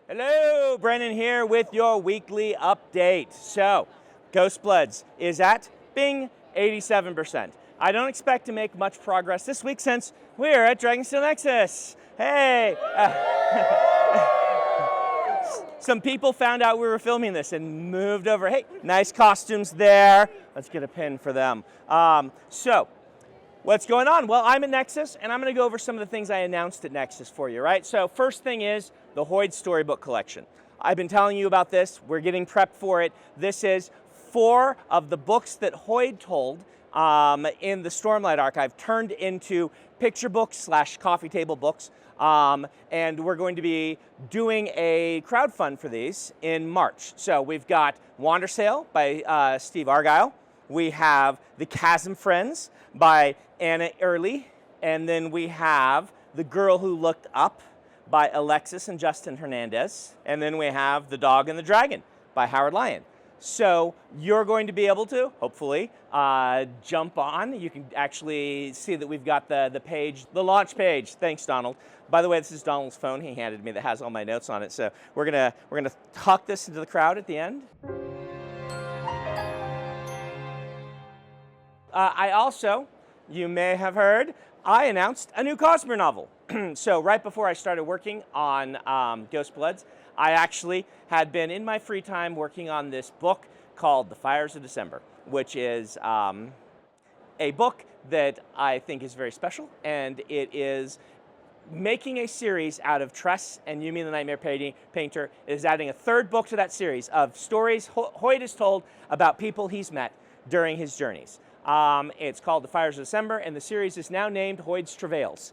Hello, Brennan here with your weekly update. So, Ghostbloods is at, bing, 87%. I don't expect to make much progress this week since we're at Dragonsteel Nexus. Hey! Some people found out we were filming this and moved over. Hey, nice costumes there. Let's get a pin for them. So, what's going on? Well, I'm at Nexus, and I'm going to go over some of the things I announced at Nexus for you, right? So first thing is the Hoid Storybook collection. I've been telling you about this. We're getting prepped for it. This is 4 of the books that Hoid told in the Stormlight Archive turned into picture books / coffee table books. And we're going to be doing a crowdfund for these in March. So we've got Wandersail by Steve Argyle. We have The Chasm Friends by Anna Early, and then we have The Girl Who Looked Up by Alexis and Justin Hernandez, and then we have The Dog and the Dragon by Howard Lyon. So you're going to be able to, hopefully, jump on. You can actually see that we've got the page, the launch page. Thanks, Donald. By the way, this is Donald's phone he handed me that has all my notes on it. So we're gonna tuck this into the crowd at the end. I also, you may have heard, I announced a new Cosmere novel. So right before I started working on Ghostbloods, I actually had been in my free time working on this book called The Fires of December, which is a book that I think is very special, and it is making a series out of Tress and Yumi the Nightmare Painter. It is adding a 3rd book to that series of stories Hoid has told about people he's met during his journeys. It's called The Fires of December, and the series is now named Hoid's Travails.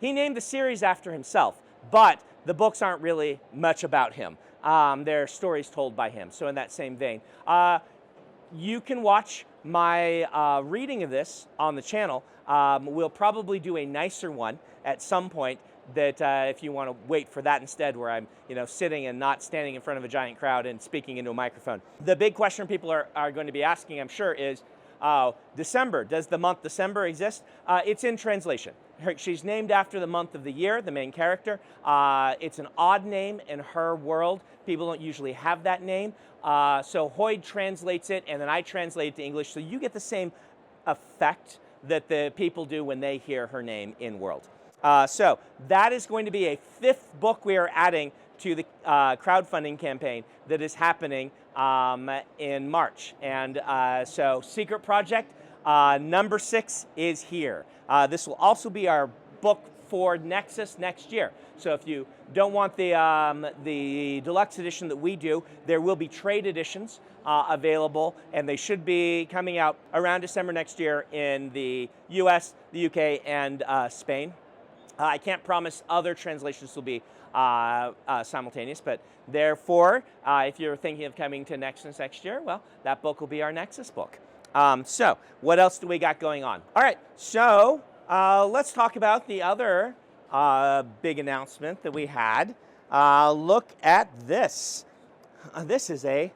He named the series after himself, but the books aren't really much about him. They're stories told by him, so in that same vein. You can watch my reading of this on the channel. We'll probably do a nicer one at some point that if you want to wait for that instead, where I'm sitting and not standing in front of a giant crowd and speaking into a microphone. The big question people are going to be asking, I'm sure, is December. Does the month December exist? It's in translation. She's named after the month of the year, the main character. It's an odd name in her world. People don't usually have that name. So Hoid translates it, and then I translate it to English, so you get the same effect that the people do when they hear her name in world. So that is going to be a 5th book we are adding to the crowdfunding campaign that is happening in March. And so Secret Project number 6 is here. This will also be our book for Nexus next year. So if you don't want the deluxe edition that we do, there will be trade editions available, and they should be coming out around December next year in the US, the UK, and Spain. I can't promise other translations will be simultaneous, but therefore, if you're thinking of coming to Nexus next year, well, that book will be our Nexus book. So, what else do we got going on? All right, so let's talk about the other big announcement that we had. Look at this. This is a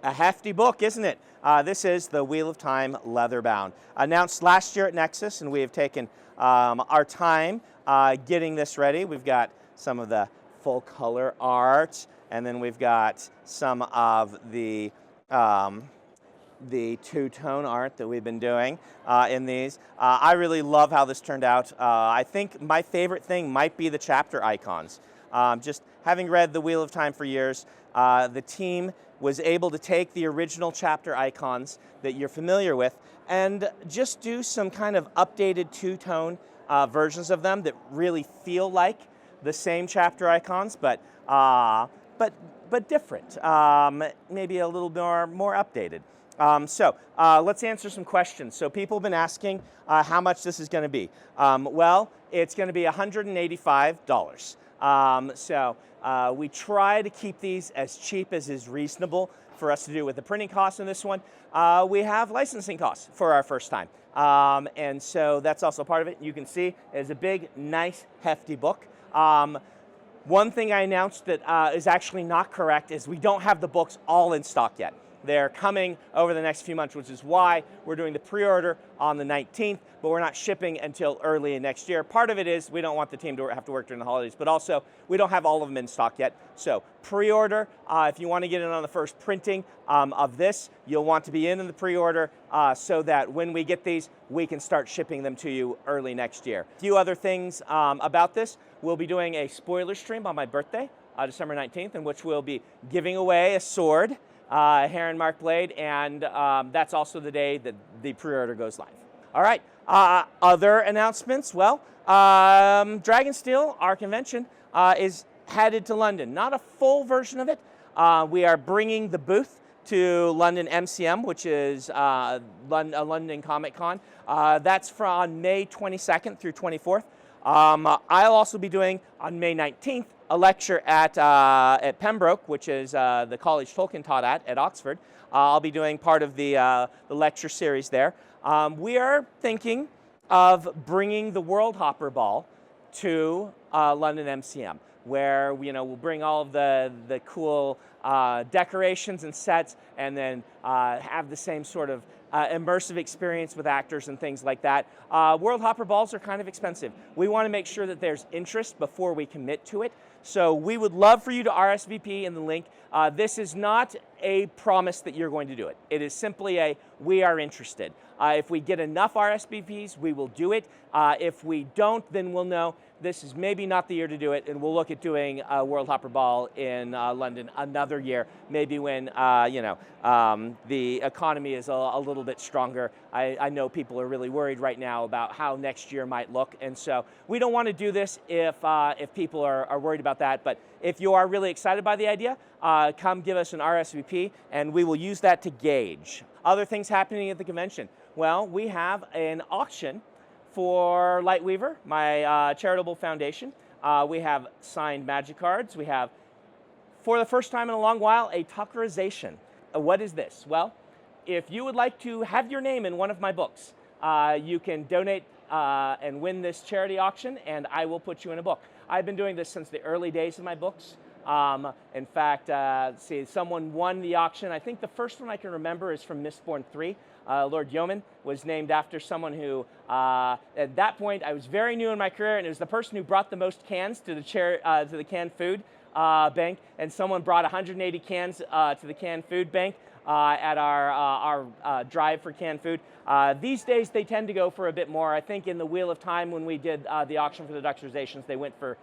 hefty book, isn't it? This is the Wheel of Time Leatherbound. Announced last year at Nexus, and we have taken our time getting this ready. We've got some of the full color art, and then we've got some of the two-tone art that we've been doing in these. I really love how this turned out. I think my favorite thing might be the chapter icons. Just having read The Wheel of Time for years, the team was able to take the original chapter icons that you're familiar with and just do some kind of updated two-tone versions of them that really feel like the same chapter icons, but different, maybe a little more updated. So let's answer some questions. So people have been asking how much this is going to be. Well, it's going to be $185. So we try to keep these as cheap as is reasonable for us to do with the printing costs in this one. We have licensing costs for our first time. And so that's also part of it. You can see it's a big, nice, hefty book. One thing I announced that is actually not correct is we don't have the books all in stock yet. They're coming over the next few months, which is why we're doing the pre-order on the 19th, but we're not shipping until early next year. Part of it is we don't want the team to have to work during the holidays, but also we don't have all of them in stock yet. So pre-order, if you want to get in on the first printing of this, you'll want to be in the pre-order so that when we get these, we can start shipping them to you early next year. A few other things about this. We'll be doing a spoiler stream on my birthday, December 19th, in which we'll be giving away a sword, Heron Mark Blade, and that's also the day that the pre-order goes live. All right, other announcements. Well, Dragonsteel, our convention, is headed to London. Not a full version of it. We are bringing the booth to London MCM, which is a London Comic Con. That's from May 22nd through 24th. I'll also be doing on May 19th a lecture at Pembroke, which is the college Tolkien taught at Oxford. I'll be doing part of the lecture series there. We are thinking of bringing the World Hopper Ball to London MCM, where we'll bring all of the cool decorations and sets, and then have the same sort of immersive experience with actors and things like that. World Hopper Balls are kind of expensive. We want to make sure that there's interest before we commit to it. So we would love for you to RSVP in the link. This is not a promise that you're going to do it. It is simply a, we are interested. If we get enough RSVPs, we will do it. If we don't, then we'll know this is maybe not the year to do it, and we'll look at doing a World Hopper Ball in London another year, maybe when the economy is a little bit stronger. I know people are really worried right now about how next year might look, and so we don't want to do this if people are worried about that. But if you are really excited by the idea, come give us an RSVP, and we will use that to gauge. Other things happening at the convention. Well, we have an auction for Lightweaver, my charitable foundation. We have signed magic cards. We have, for the first time in a long while, a Tuckerization. What is this? Well, if you would like to have your name in one of my books, you can donate and win this charity auction, and I will put you in a book. I've been doing this since the early days of my books. In fact, see, someone won the auction. I think the first one I can remember is from Mistborn 3. Lord Yeoman was named after someone who, at that point, I was very new in my career, and it was the person who brought the most cans to the canned food bank, and someone brought 180 cans to the canned food bank at our drive for canned food. These days, they tend to go for a bit more. I think in the Wheel of Time, when we did the auction for the Ductorizations, they went for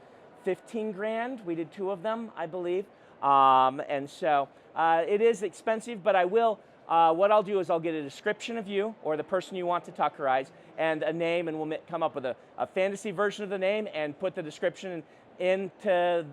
15 grand. We did 2 of them, I believe. And so it is expensive, but I will, what I'll do is I'll get a description of you or the person you want to Tuckerize and a name, and we'll come up with a fantasy version of the name and put the description into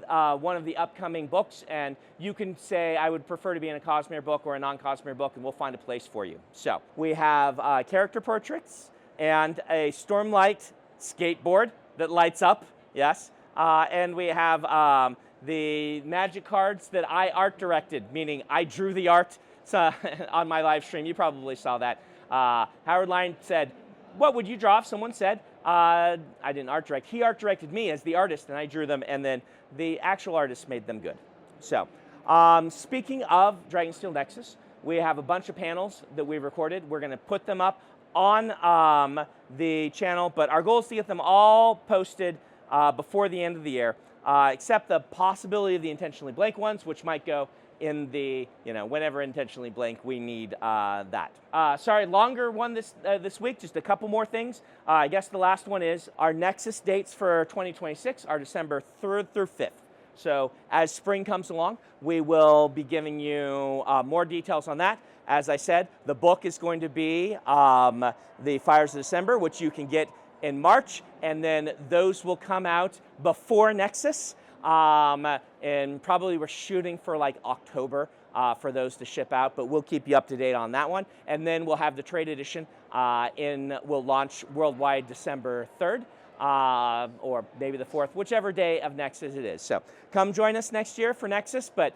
one of the upcoming books. And you can say, I would prefer to be in a Cosmere book or a non-Cosmere book, and we'll find a place for you. So we have character portraits and a Stormlight skateboard that lights up, yes. And we have the magic cards that I art directed, meaning I drew the art on my live stream. You probably saw that. Howard Line said, what would you draw if someone said, I didn't art direct. He art directed me as the artist, and I drew them, and then the actual artist made them good. So speaking of Dragonsteel Nexus, we have a bunch of panels that we recorded. We're going to put them up on the channel, but our goal is to get them all posted before the end of the year, except the possibility of the intentionally blank ones, which might go in the, whenever intentionally blank, we need that. Sorry, longer one this week, just a couple more things. I guess the last one is our Nexus dates for 2026 are December 3rd through 5th. So as spring comes along, we will be giving you more details on that. As I said, the book is going to be The Fires of December, which you can get in March, and then those will come out before Nexus, and probably we're shooting for like October for those to ship out, but we'll keep you up to date on that one. And then we'll have the trade edition we'll launch worldwide December 3rd, or maybe the 4th, whichever day of Nexus it is. So come join us next year for Nexus, but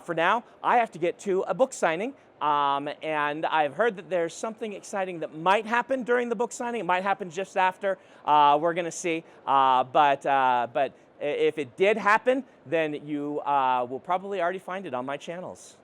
for now, I have to get to a book signing. And I've heard that there's something exciting that might happen during the book signing. It might happen just after. We're going to see. But if it did happen, then you will probably already find it on my channels.